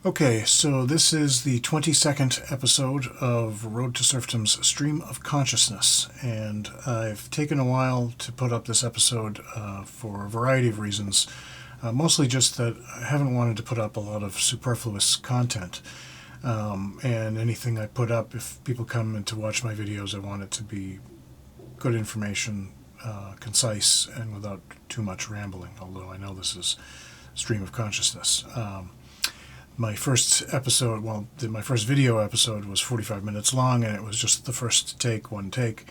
Okay, so this is the 22nd episode of Road to Serfdom's Stream of Consciousness, and I've taken a while to put up this episode for a variety of reasons, mostly just that I haven't wanted to put up a lot of superfluous content, and anything I put up, if people come in to watch my videos, I want it to be good information, concise, and without too much rambling, although I know this is Stream of Consciousness. My first episode, my first video episode was 45 minutes long, and it was just the first take, one take,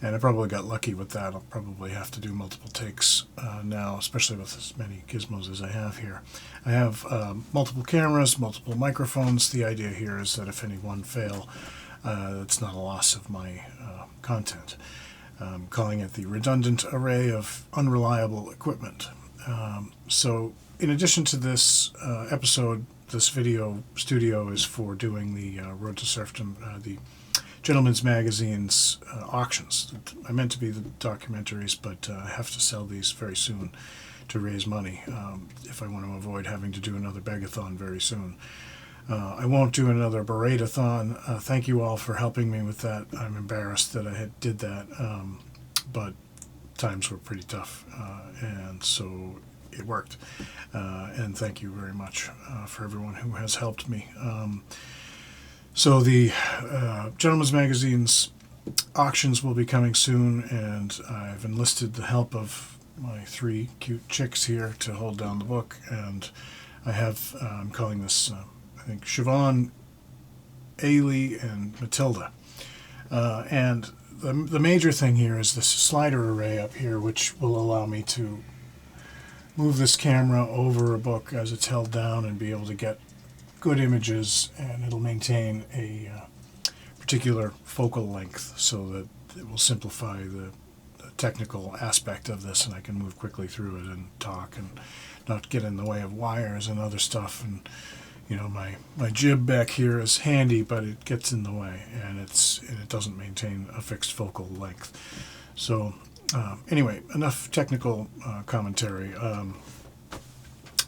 and I probably got lucky with that. I'll probably have to do multiple takes now, especially with as many gizmos as I have here. I have multiple cameras, multiple microphones. The idea here is that if any one fail, it's not a loss of my content. I'm calling it the redundant array of unreliable equipment. So in addition to this episode, this video studio is for doing the Road to Serfdom, the Gentleman's Magazine's auctions. I meant to be the documentaries, but I have to sell these very soon to raise money if I want to avoid having to do another begathon very soon. I won't do another berate-a-thon. Thank you all for helping me with that. I'm embarrassed that I did that, but times were pretty tough, and so it worked. And thank you very much for everyone who has helped me. So the Gentleman's Magazine's auctions will be coming soon, and I've enlisted the help of my three cute chicks here to hold down the book, and I have, I'm calling this, I think, Siobhan, Ailey, and Matilda. And the major thing here is this slider array up here, which will allow me to move this camera over a book as it's held down and be able to get good images, and it'll maintain a particular focal length so that it will simplify the technical aspect of this, and I can move quickly through it and talk and not get in the way of wires and other stuff. And you know, my jib back here is handy, but it gets in the way, and it doesn't maintain a fixed focal length. So anyway, enough technical commentary.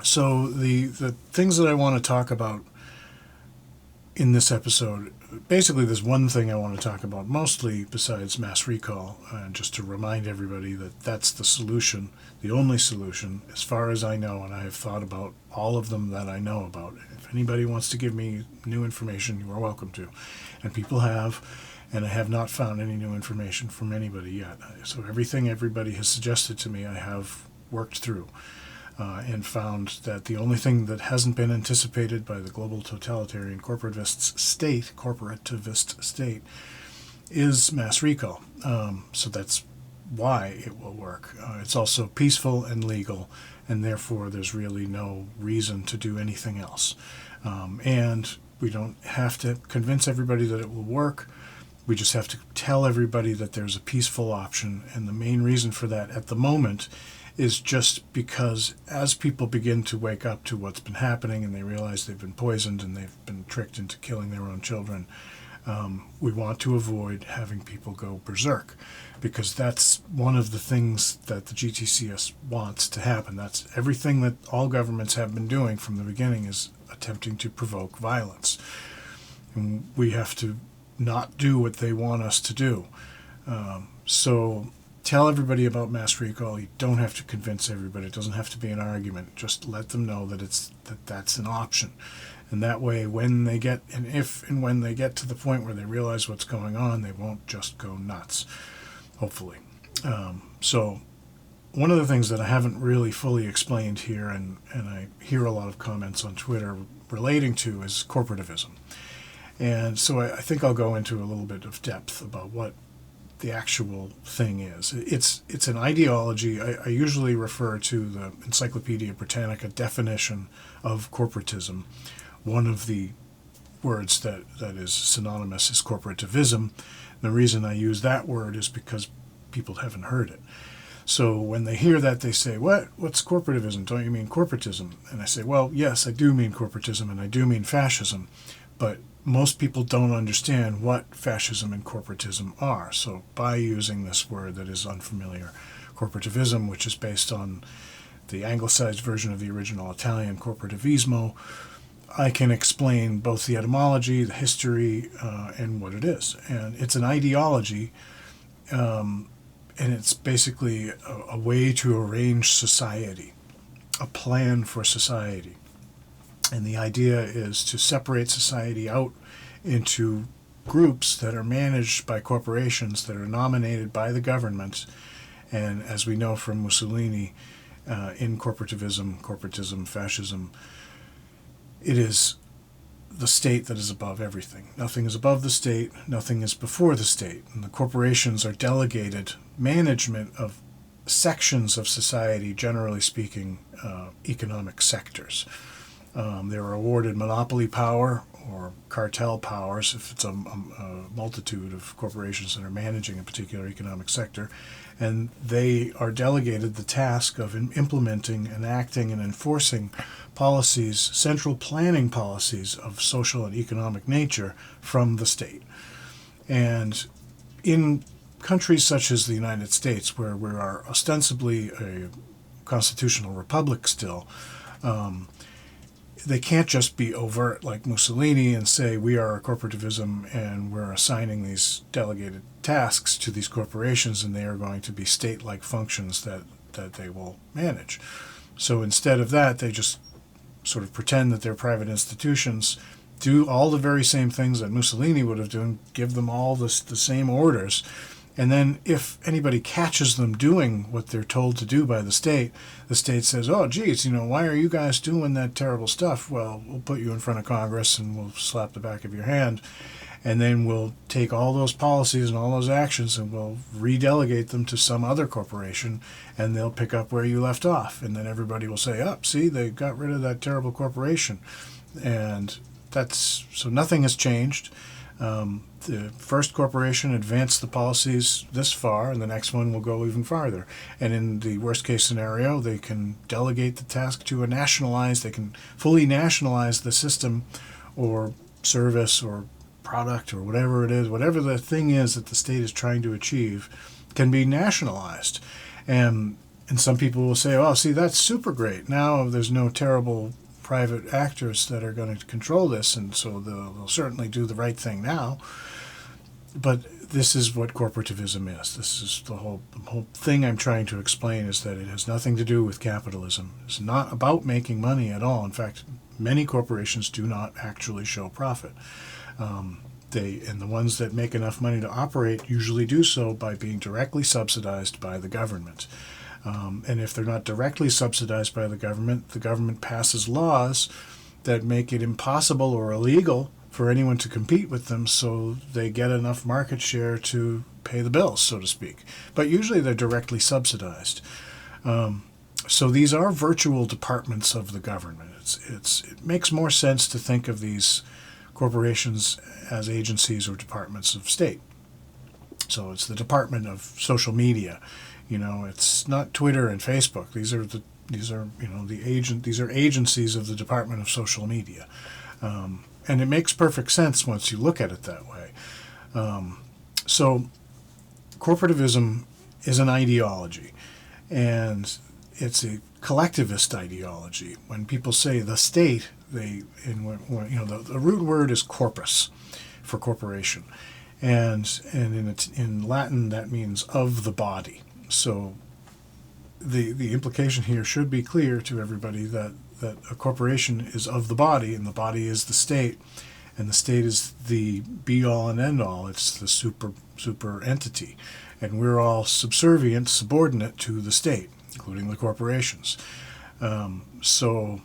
So the things that I want to talk about in this episode, basically there's one thing I want to talk about mostly besides mass recall, just to remind everybody that that's the solution, the only solution, as far as I know, and I have thought about all of them that I know about. If anybody wants to give me new information, you are welcome to. And people have, and I have not found any new information from anybody yet. So everything everybody has suggested to me I have worked through and found that the only thing that hasn't been anticipated by the global totalitarian corporativist state is mass recall. So that's why it will work. It's also peaceful and legal, and therefore there's really no reason to do anything else. And we don't have to convince everybody that it will work. We just have to tell everybody that there's a peaceful option, and the main reason for that at the moment is just because as people begin to wake up to what's been happening and they realize they've been poisoned and they've been tricked into killing their own children, we want to avoid having people go berserk, because that's one of the things that the GTCS wants to happen. That's everything that all governments have been doing from the beginning, is attempting to provoke violence. And we have to not do what they want us to do. So tell everybody about mass recall. You don't have to convince everybody. It doesn't have to be an argument. Just let them know that that's an option. And that way, when they get, and if and when they get to the point where they realize what's going on, they won't just go nuts, hopefully. So one of the things that I haven't really fully explained here, and I hear a lot of comments on Twitter relating to, is corporativism. And so I think I'll go into a little bit of depth about what the actual thing is. It's an ideology. I usually refer to the Encyclopedia Britannica definition of corporatism. One of the words that is synonymous is corporativism. The reason I use that word is because people haven't heard it. So when they hear that, they say, what's corporativism? Don't you mean corporatism? And I say, well, yes, I do mean corporatism, and I do mean fascism, but most people don't understand what fascism and corporatism are. So by using this word that is unfamiliar, corporativism, which is based on the anglicized version of the original Italian corporativismo, I can explain both the etymology, the history, and what it is. And it's an ideology, and it's basically a way to arrange society, a plan for society. And the idea is to separate society out into groups that are managed by corporations that are nominated by the government. And as we know from Mussolini, in corporatism, fascism, it is the state that is above everything. Nothing is above the state, nothing is before the state. And the corporations are delegated management of sections of society, generally speaking, economic sectors. They're awarded monopoly power or cartel powers if it's a multitude of corporations that are managing a particular economic sector, and they are delegated the task of implementing, enacting, and enforcing policies, central planning policies of social and economic nature from the state. And in countries such as the United States, where we are ostensibly a constitutional republic still, they can't just be overt like Mussolini and say we are a corporativism and we're assigning these delegated tasks to these corporations and they are going to be state-like functions that they will manage. So instead of that, they just sort of pretend that they're private institutions, do all the very same things that Mussolini would have done, give them all the same orders. And then if anybody catches them doing what they're told to do by the state says, oh, geez, why are you guys doing that terrible stuff? Well, we'll put you in front of Congress and we'll slap the back of your hand. And then we'll take all those policies and all those actions and we'll redelegate them to some other corporation and they'll pick up where you left off. And then everybody will say, oh, see, they got rid of that terrible corporation. And so nothing has changed. The first corporation advanced the policies this far, and the next one will go even farther. And in the worst case scenario, they can delegate the task to they can fully nationalize the system or service or product or whatever it is, whatever the thing is that the state is trying to achieve can be nationalized. And some people will say, oh, see, that's super great. Now there's no terrible private actors that are going to control this, and so they'll certainly do the right thing now. But this is what corporativism is. This is the whole thing I'm trying to explain, is that it has nothing to do with capitalism. It's not about making money at all. In fact, many corporations do not actually show profit. And the ones that make enough money to operate usually do so by being directly subsidized by the government. And if they're not directly subsidized by the government passes laws that make it impossible or illegal for anyone to compete with them, so they get enough market share to pay the bills, so to speak. But usually they're directly subsidized. So these are virtual departments of the government. It makes more sense to think of these corporations as agencies or departments of state. So it's the Department of Social Media. It's not Twitter and Facebook. These are agencies of the Department of Social Media. And it makes perfect sense once you look at it that way. So corporativism is an ideology, and it's a collectivist ideology. When people say the state, the root word is corpus for corporation, and in Latin that means of the body. So the implication here should be clear to everybody that a corporation is of the body, and the body is the state, and the state is the be-all and end-all. It's the super entity, and we're all subordinate to the state, including the corporations. So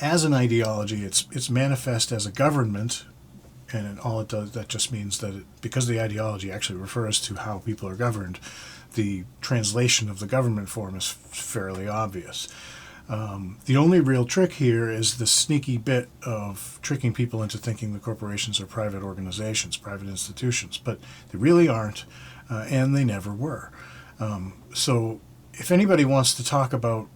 as an ideology, it's manifest as a government, and all it does, that just means that because the ideology actually refers to how people are governed, the translation of the government form is fairly obvious. The only real trick here is the sneaky bit of tricking people into thinking the corporations are private organizations, private institutions, but they really aren't, and they never were. So if anybody wants to talk about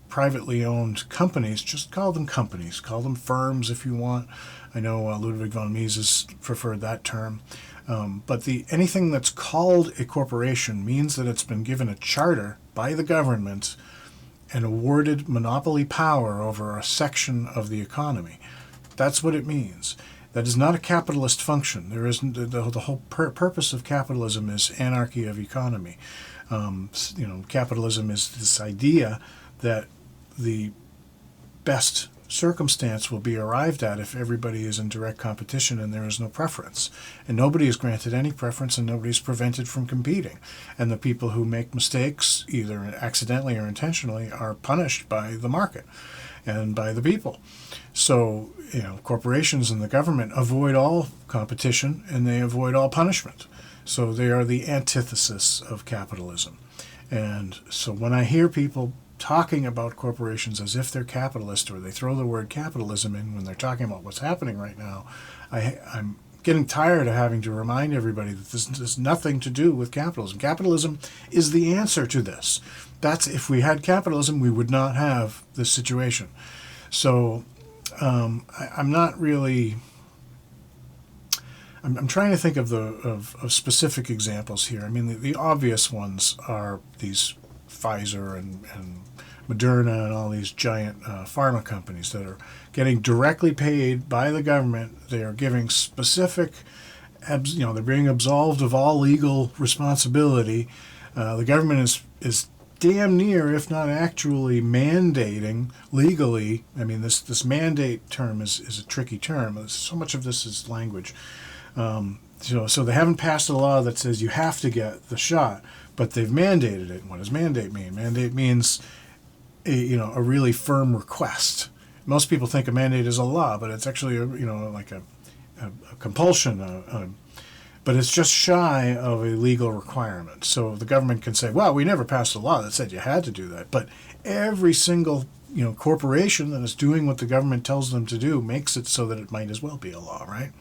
privately owned companies, just call them companies. Call them firms if you want. I know Ludwig von Mises preferred that term. But anything that's called a corporation means that it's been given a charter by the government, and awarded monopoly power over a section of the economy. That's what it means. That is not a capitalist function. There isn't the whole purpose of capitalism is anarchy of economy. Capitalism is this idea that the best circumstance will be arrived at if everybody is in direct competition and there is no preference. And nobody is granted any preference and nobody is prevented from competing. And the people who make mistakes, either accidentally or intentionally, are punished by the market and by the people. So, corporations and the government avoid all competition and they avoid all punishment. So they are the antithesis of capitalism. And so when I hear people talking about corporations as if they're capitalist, or they throw the word capitalism in when they're talking about what's happening right now, I'm getting tired of having to remind everybody that this has nothing to do with capitalism. Capitalism is the answer to this. If we had capitalism, we would not have this situation. So I'm not really... I'm trying to think of specific examples here. I mean, the obvious ones are these Pfizer and Moderna and all these giant pharma companies that are getting directly paid by the government. They are giving specific, they're being absolved of all legal responsibility. The government is damn near, if not actually, mandating legally. I mean, this mandate term is a tricky term. So much of this is language. So they haven't passed a law that says you have to get the shot, but they've mandated it. What does mandate mean? Mandate means a really firm request. Most people think a mandate is a law, but it's actually like a compulsion. But it's just shy of a legal requirement. So the government can say, well, we never passed a law that said you had to do that. But every single corporation that is doing what the government tells them to do makes it so that it might as well be a law, right?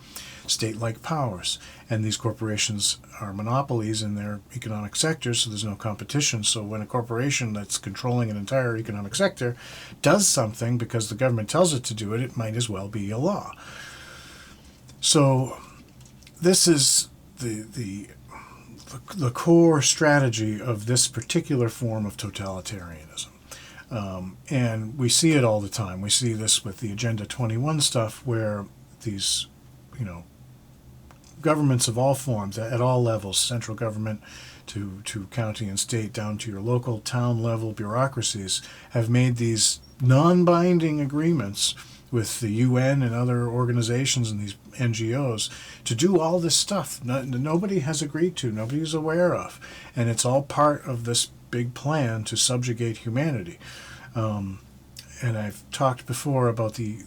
State-like powers. And these corporations are monopolies in their economic sectors, so there's no competition. So when a corporation that's controlling an entire economic sector does something because the government tells it to do it, it might as well be a law. So this is the core strategy of this particular form of totalitarianism. And we see it all the time. We see this with the Agenda 21 stuff, where these governments of all forms, at all levels, central government to county and state, down to your local town level bureaucracies, have made these non-binding agreements with the UN and other organizations and these NGOs to do all this stuff nobody has agreed to, nobody is aware of. And it's all part of this big plan to subjugate humanity. And I've talked before about the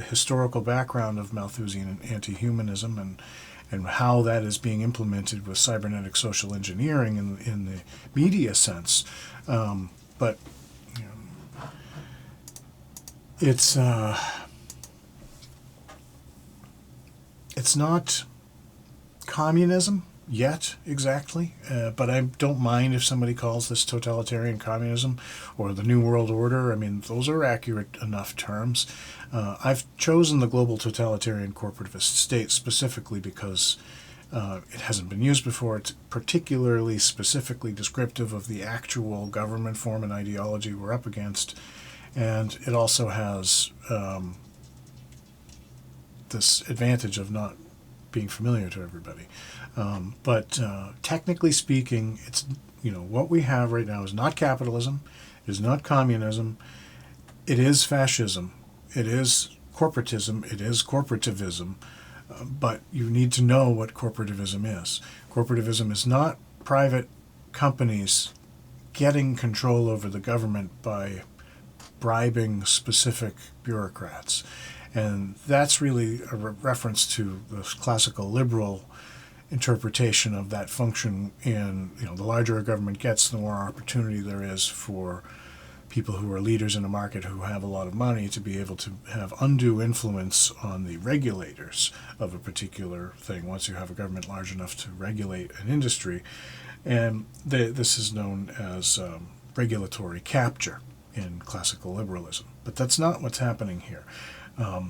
historical background of Malthusian anti-humanism and how that is being implemented with cybernetic social engineering in the media sense. But it's not communism yet exactly, but I don't mind if somebody calls this totalitarian communism or the New World Order. I mean, those are accurate enough terms. I've chosen the global totalitarian corporativist state specifically because it hasn't been used before. It's particularly specifically descriptive of the actual government form and ideology we're up against, and it also has this advantage of not being familiar to everybody. But technically speaking, it's what we have right now is not capitalism, it is not communism, it is fascism, it is corporatism, it is corporativism. But you need to know what corporativism is. Corporativism is not private companies getting control over the government by bribing specific bureaucrats. And that's really a reference to the classical liberal interpretation of that function in, the larger a government gets, the more opportunity there is for people who are leaders in a market who have a lot of money to be able to have undue influence on the regulators of a particular thing once you have a government large enough to regulate an industry. And this is known as regulatory capture in classical liberalism. But that's not what's happening here.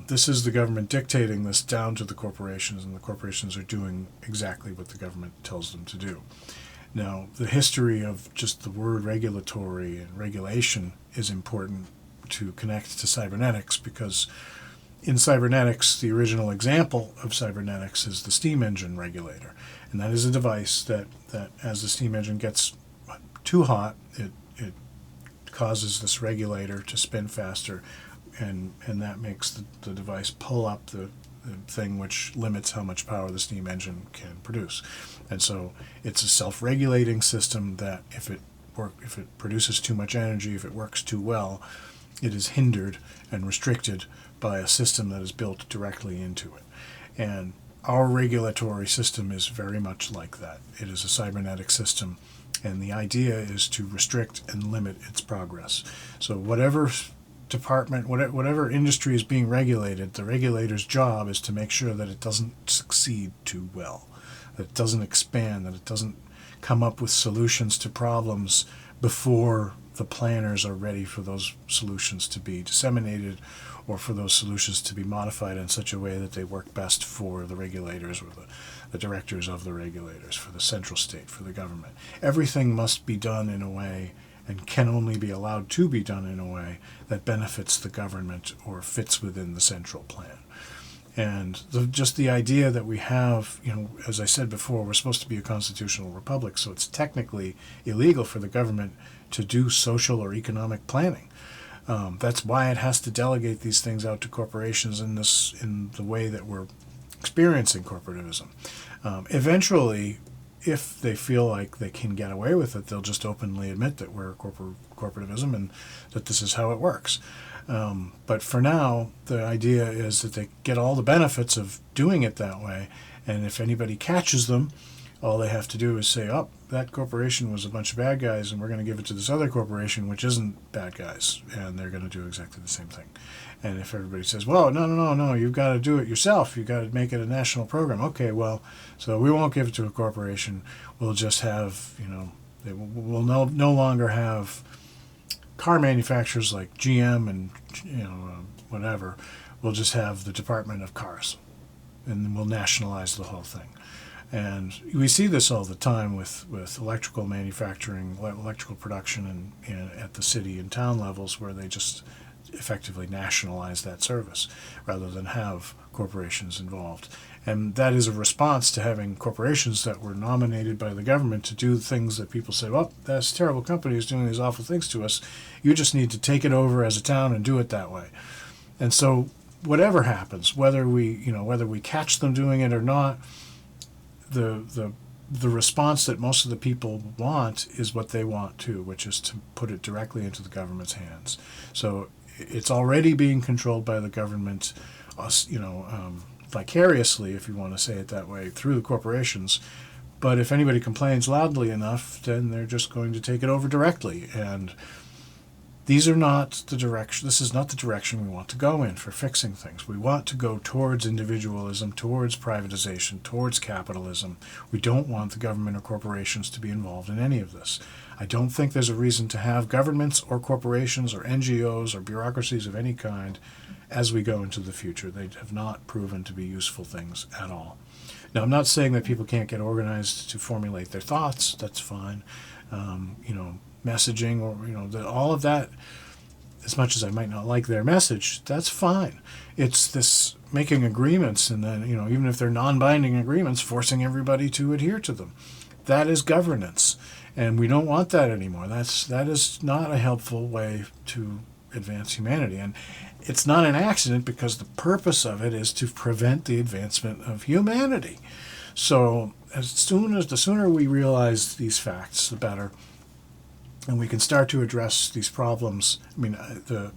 This is the government dictating this down to the corporations, and the corporations are doing exactly what the government tells them to do. Now, the history of just the word regulatory and regulation is important to connect to cybernetics, because in cybernetics, the original example of cybernetics is the steam engine regulator. And that is a device that as the steam engine gets too hot, it causes this regulator to spin faster, and that makes the device pull up the thing, which limits how much power the steam engine can produce. And so it's a self-regulating system that if it produces too much energy, if it works too well, it is hindered and restricted by a system that is built directly into it. And our regulatory system is very much like that. It is a cybernetic system, and the idea is to restrict and limit its progress. So whatever department, whatever industry is being regulated, the regulator's job is to make sure that it doesn't succeed too well, that it doesn't expand, that it doesn't come up with solutions to problems before the planners are ready for those solutions to be disseminated, or for those solutions to be modified in such a way that they work best for the regulators, or the directors of the regulators, for the central state, for the government. Everything must be done in a way, and can only be allowed to be done in a way, that benefits the government or fits within the central plan. And just the idea that we have, as I said before, we're supposed to be a constitutional republic, so it's technically illegal for the government to do social or economic planning. That's why it has to delegate these things out to corporations in the way that we're experiencing corporativism. Eventually, if they feel like they can get away with it, they'll just openly admit that we're corporativism and that this is how it works. But for now, the idea is that they get all the benefits of doing it that way, and if anybody catches them, all they have to do is say, oh, that corporation was a bunch of bad guys, and we're going to give it to this other corporation, which isn't bad guys, and they're going to do exactly the same thing. And if everybody says, well, no, you've got to do it yourself, you've got to make it a national program. Okay, well, so we won't give it to a corporation. We'll just have, we'll no longer have car manufacturers like GM and, whatever. We'll just have the Department of Cars, and then we'll nationalize the whole thing. And we see this all the time with electrical manufacturing, electrical production at the city and town levels, where they just effectively nationalize that service rather than have corporations involved. And that is a response to having corporations that were nominated by the government to do things that people say, well, that's a terrible company who's doing these awful things to us. You just need to take it over as a town and do it that way. And so whatever happens, whether we catch them doing it or not, the response that most of the people want is what they want too, which is to put it directly into the government's hands. So it's already being controlled by the government, vicariously, if you want to say it that way, through the corporations. But if anybody complains loudly enough, then they're just going to take it over directly. And these are not the direction. This is not the direction we want to go in for fixing things. We want to go towards individualism, towards privatization, towards capitalism. We don't want the government or corporations to be involved in any of this. I don't think there's a reason to have governments or corporations or NGOs or bureaucracies of any kind as we go into the future. They have not proven to be useful things at all. Now, I'm not saying that people can't get organized to formulate their thoughts. That's fine. Messaging, or all of that, as much as I might not like their message, that's fine. It's this making agreements, and then even if they're non-binding agreements, forcing everybody to adhere to them. That is governance, and we don't want that anymore. That is not a helpful way to advance humanity, and it's not an accident, because the purpose of it is to prevent the advancement of humanity. So the sooner we realize these facts, the better. And we can start to address these problems.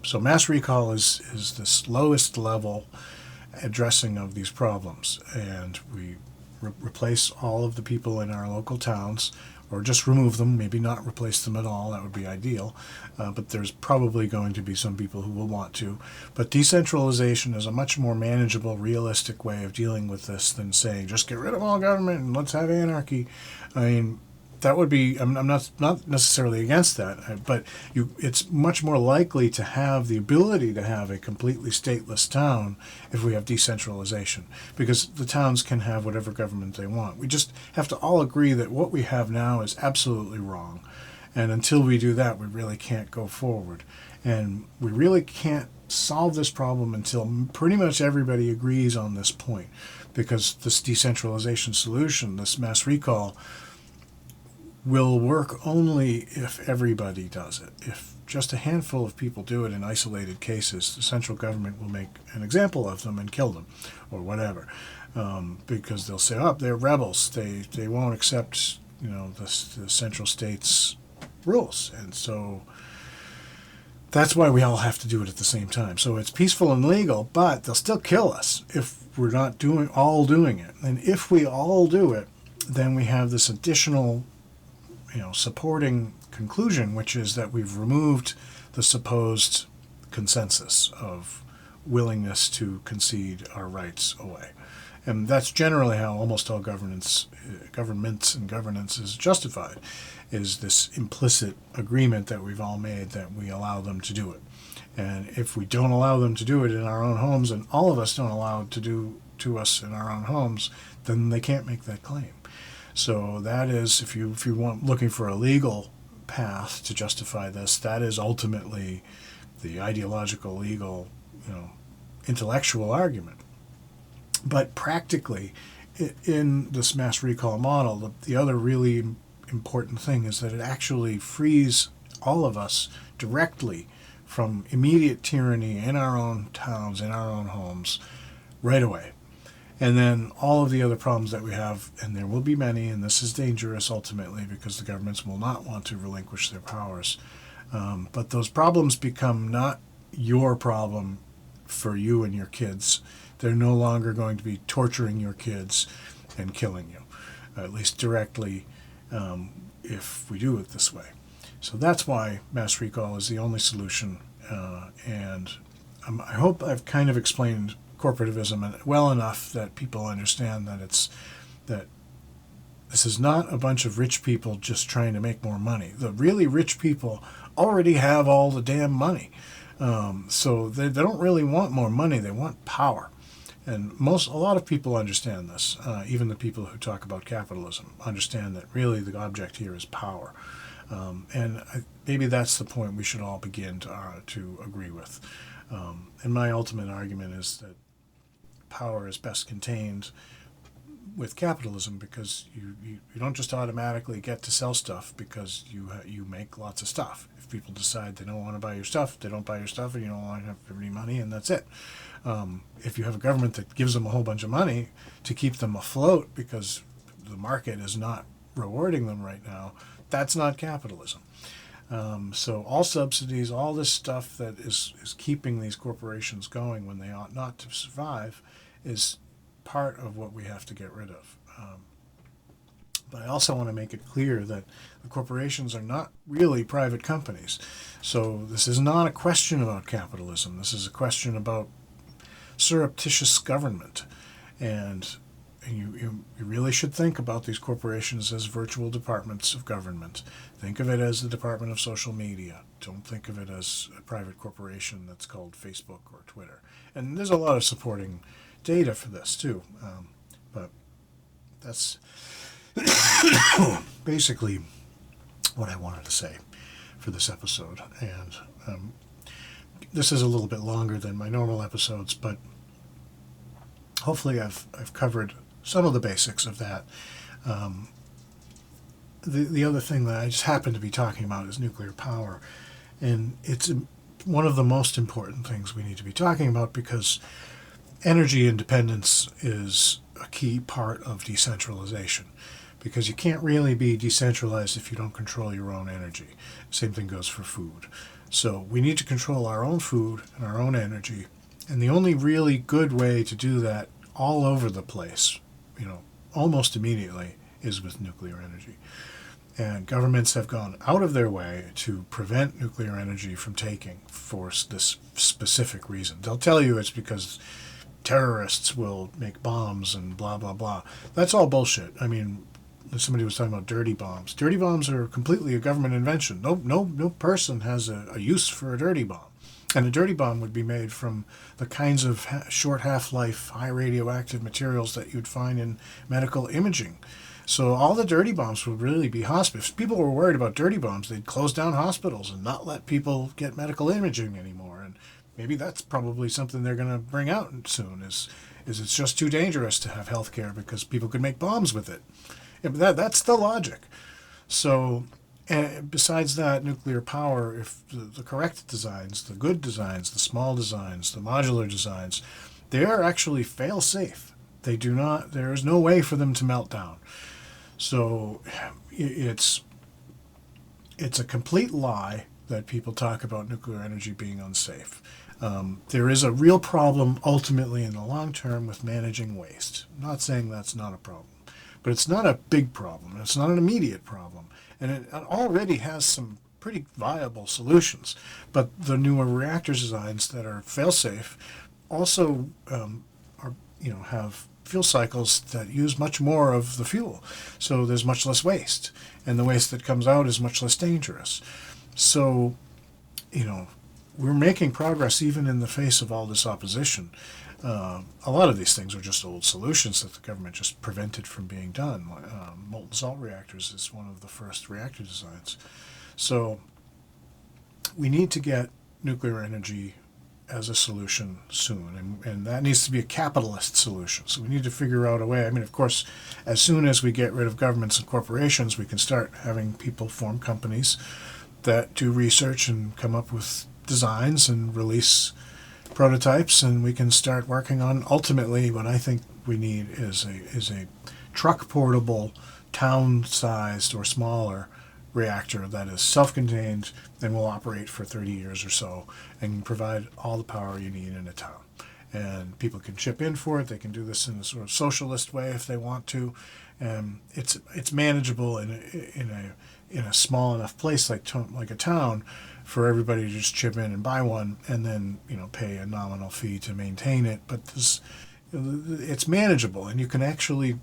So mass recall is this lowest level addressing of these problems, and we replace all of the people in our local towns, or just remove them, maybe not replace them at all. That would be ideal, but there's probably going to be some people who will want to. But decentralization is a much more manageable, realistic way of dealing with this than saying, just get rid of all government and let's have anarchy. that would be, I'm not necessarily against that, but it's much more likely to have the ability to have a completely stateless town if we have decentralization, because the towns can have whatever government they want. We just have to all agree that what we have now is absolutely wrong. And until we do that, we really can't go forward. And we really can't solve this problem until pretty much everybody agrees on this point, because this decentralization solution, this mass recall, will work only if everybody does it. If just a handful of people do it in isolated cases, the central government will make an example of them and kill them, or whatever, because they'll say, "Oh, they're rebels. They won't accept, the central state's rules," and so that's why we all have to do it at the same time. So it's peaceful and legal, but they'll still kill us if we're not all doing it. And if we all do it, then we have this additional supporting conclusion, which is that we've removed the supposed consensus of willingness to concede our rights away. And that's generally how almost all governments and governance is justified, is this implicit agreement that we've all made that we allow them to do it. And if we don't allow them to do it in our own homes, and all of us don't allow it to do to us in our own homes, then they can't make that claim. So that is, if you want looking for a legal path to justify this, that is ultimately the ideological, legal, intellectual argument. But practically, in this mass recall model, the other really important thing is that it actually frees all of us directly from immediate tyranny in our own towns, in our own homes, right away. And then all of the other problems that we have, and there will be many, and this is dangerous ultimately because the governments will not want to relinquish their powers. But those problems become not your problem for you and your kids. They're no longer going to be torturing your kids and killing you, at least directly, if we do it this way. So that's why mass recall is the only solution. And I hope I've kind of explained corporativism well enough that people understand that that this is not a bunch of rich people just trying to make more money. The really rich people already have all the damn money. So they don't really want more money, they want power. And a lot of people understand this. Even the people who talk about capitalism understand that really the object here is power. And maybe that's the point we should all begin to agree with. And my ultimate argument is that power is best contained with capitalism, because you don't just automatically get to sell stuff because you make lots of stuff. If people decide they don't want to buy your stuff, they don't buy your stuff, and you don't want to have any money, and that's it. If you have a government that gives them a whole bunch of money to keep them afloat because the market is not rewarding them right now, that's not capitalism. So all subsidies, all this stuff that is keeping these corporations going when they ought not to survive, is part of what we have to get rid of. But I also want to make it clear that the corporations are not really private companies. So this is not a question about capitalism. This is a question about surreptitious government. And you really should think about these corporations as virtual departments of government. Think of it as the Department of Social Media. Don't think of it as a private corporation that's called Facebook or Twitter. And there's a lot of supporting data for this too. But that's basically what I wanted to say for this episode. And this is a little bit longer than my normal episodes, but hopefully I've covered some of the basics of that. The other thing that I just happen to be talking about is nuclear power. And it's one of the most important things we need to be talking about, because energy independence is a key part of decentralization, because you can't really be decentralized if you don't control your own energy. Same thing goes for food. So we need to control our own food and our own energy. And the only really good way to do that all over the place, almost immediately, is with nuclear energy. And governments have gone out of their way to prevent nuclear energy from taking for this specific reason. They'll tell you it's because terrorists will make bombs and blah, blah, blah. That's all bullshit. I mean, somebody was talking about dirty bombs. Dirty bombs are completely a government invention. No person has a use for a dirty bomb. And a dirty bomb would be made from the kinds of short half-life, high radioactive materials that you'd find in medical imaging. So all the dirty bombs would really be hospitals. If people were worried about dirty bombs, they'd close down hospitals and not let people get medical imaging anymore. And maybe that's probably something they're going to bring out soon, is it's just too dangerous to have healthcare because people could make bombs with it. Yeah, but that's the logic. So, and besides that, nuclear power, if the correct designs, the good designs, the small designs, the modular designs, they are actually fail-safe. They do not, there is no way for them to melt down. So it's a complete lie that people talk about nuclear energy being unsafe. There is a real problem ultimately in the long term with managing waste. I'm not saying that's not a problem, but it's not a big problem. It's not an immediate problem. And it already has some pretty viable solutions. But the newer reactor designs that are fail-safe also have fuel cycles that use much more of the fuel. So there's much less waste. And the waste that comes out is much less dangerous. So, we're making progress even in the face of all this opposition. A lot of these things are just old solutions that the government just prevented from being done. Molten salt reactors is one of the first reactor designs. So we need to get nuclear energy as a solution soon, and that needs to be a capitalist solution. So we need to figure out a way. I mean, of course, as soon as we get rid of governments and corporations, we can start having people form companies that do research and come up with designs and release prototypes, and we can start working on ultimately what I think we need is a truck portable, town sized or smaller reactor that is self-contained and will operate for 30 years or so and provide all the power you need in a town. And people can chip in for it. They can do this in a sort of socialist way if they want to. It's manageable in a small enough place like a town for everybody to just chip in and buy one, and then pay a nominal fee to maintain it. But it's manageable, and you can actually,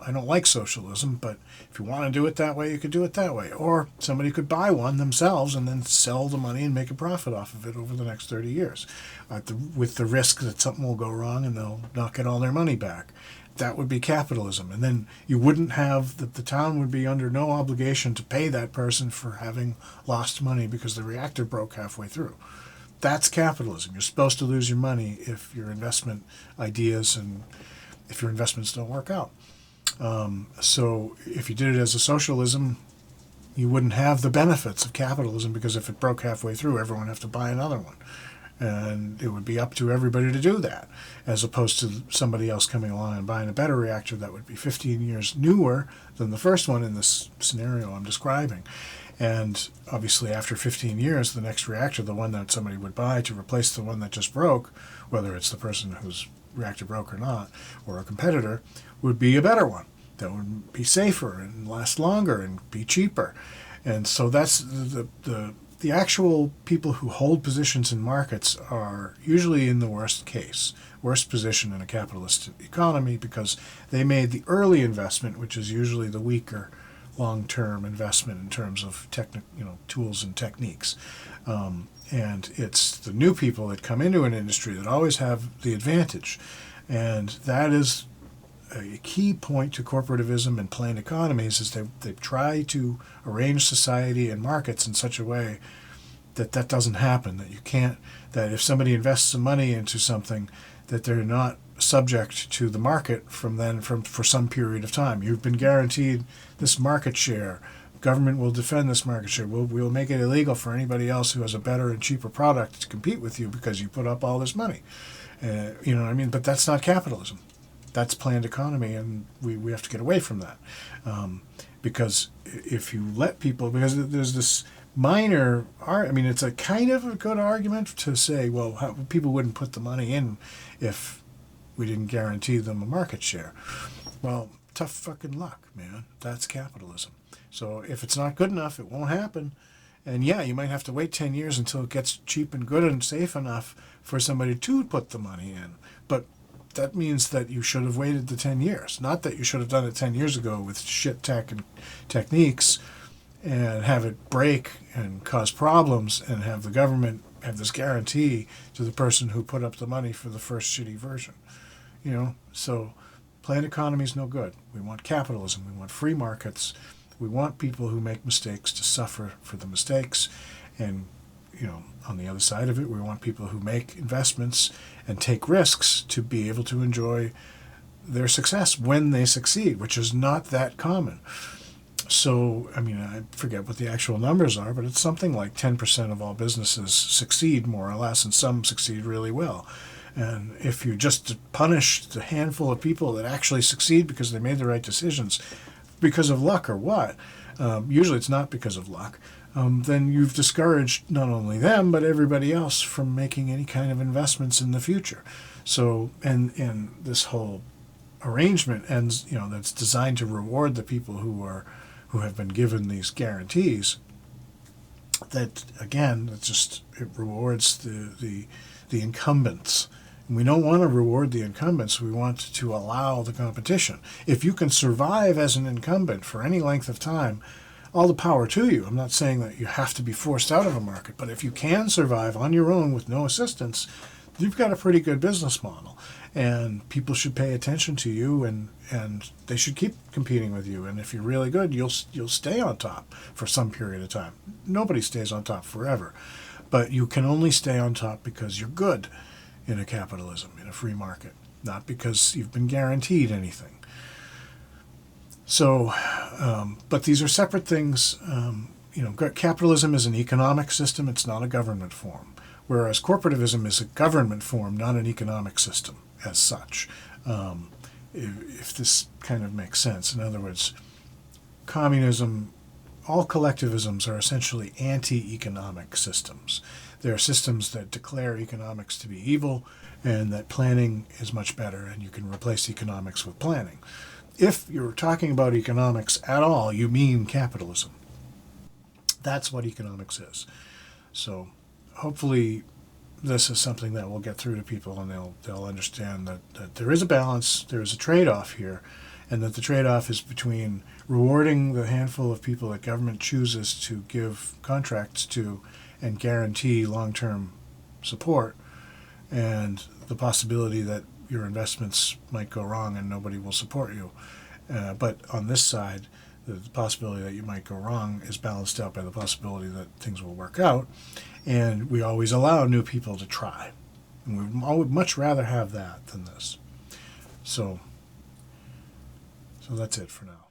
I don't like socialism, but if you want to do it that way, you could do it that way. Or somebody could buy one themselves and then sell the money and make a profit off of it over the next 30 years, with the risk that something will go wrong and they'll not get all their money back. That would be capitalism. And then you wouldn't have, the town would be under no obligation to pay that person for having lost money because the reactor broke halfway through. That's capitalism. You're supposed to lose your money if your investment ideas and if your investments don't work out. So if you did it as a socialism, you wouldn't have the benefits of capitalism, because if it broke halfway through, everyone would have to buy another one. And it would be up to everybody to do that, as opposed to somebody else coming along and buying a better reactor that would be 15 years newer than the first one in this scenario I'm describing. And obviously after 15 years, the next reactor, the one that somebody would buy to replace the one that just broke, whether it's the person whose reactor broke or not, or a competitor, would be a better one that would be safer and last longer and be cheaper. And so that's the actual people who hold positions in markets are usually in the worst position in a capitalist economy, because they made the early investment, which is usually the weaker long-term investment in terms of tools and techniques. And it's the new people that come into an industry that always have the advantage. And that is a key point to corporativism and planned economies, is they try to arrange society and markets in such a way that doesn't happen, that if somebody invests some money into something, that they're not subject to the market for some period of time. You've been guaranteed this market share. Government will defend this market share. We'll make it illegal for anybody else who has a better and cheaper product to compete with you because you put up all this money. You know what I mean? But that's not capitalism. That's planned economy, and we have to get away from that. Because if you let people, because there's this minor, it's a kind of a good argument to say, well, people wouldn't put the money in if we didn't guarantee them a market share. Well, tough fucking luck, man. That's capitalism. So if it's not good enough, it won't happen. And yeah, you might have to wait 10 years until it gets cheap and good and safe enough for somebody to put the money in. But that means that you should have waited the 10 years. Not that you should have done it 10 years ago with shit tech and techniques and have it break and cause problems and have the government have this guarantee to the person who put up the money for the first shitty version. So planned economy is no good. We want capitalism. We want free markets. We want people who make mistakes to suffer for the mistakes. And, on the other side of it, we want people who make investments and take risks to be able to enjoy their success when they succeed, which is not that common. So, I forget what the actual numbers are, but it's something like 10% of all businesses succeed more or less, and some succeed really well. And if you just punish the handful of people that actually succeed because they made the right decisions, because of luck or what, usually it's not because of luck, then you've discouraged not only them, but everybody else from making any kind of investments in the future. So, and this whole arrangement ends, that's designed to reward the people who have been given these guarantees. That again, it rewards the incumbents. And we don't want to reward the incumbents. We want to allow the competition. If you can survive as an incumbent for any length of time, all the power to you. I'm not saying that you have to be forced out of a market, but if you can survive on your own with no assistance, you've got a pretty good business model. And people should pay attention to you, and they should keep competing with you. And if you're really good, you'll stay on top for some period of time. Nobody stays on top forever. But you can only stay on top because you're good in a capitalism, in a free market, not because you've been guaranteed anything. So, but these are separate things. Capitalism is an economic system. It's not a government form. Whereas corporativism is a government form, not an economic system as such. If this kind of makes sense. In other words, communism, all collectivisms are essentially anti-economic systems. They're systems that declare economics to be evil and that planning is much better and you can replace economics with planning. If you're talking about economics at all, you mean capitalism. That's what economics is. So hopefully this is something that will get through to people and they'll understand that there is a balance, there is a trade-off here, and that the trade-off is between rewarding the handful of people that government chooses to give contracts to and guarantee long-term support, and the possibility that your investments might go wrong and nobody will support you. But on this side, the possibility that you might go wrong is balanced out by the possibility that things will work out. And we always allow new people to try. And we would much rather have that than this. So that's it for now.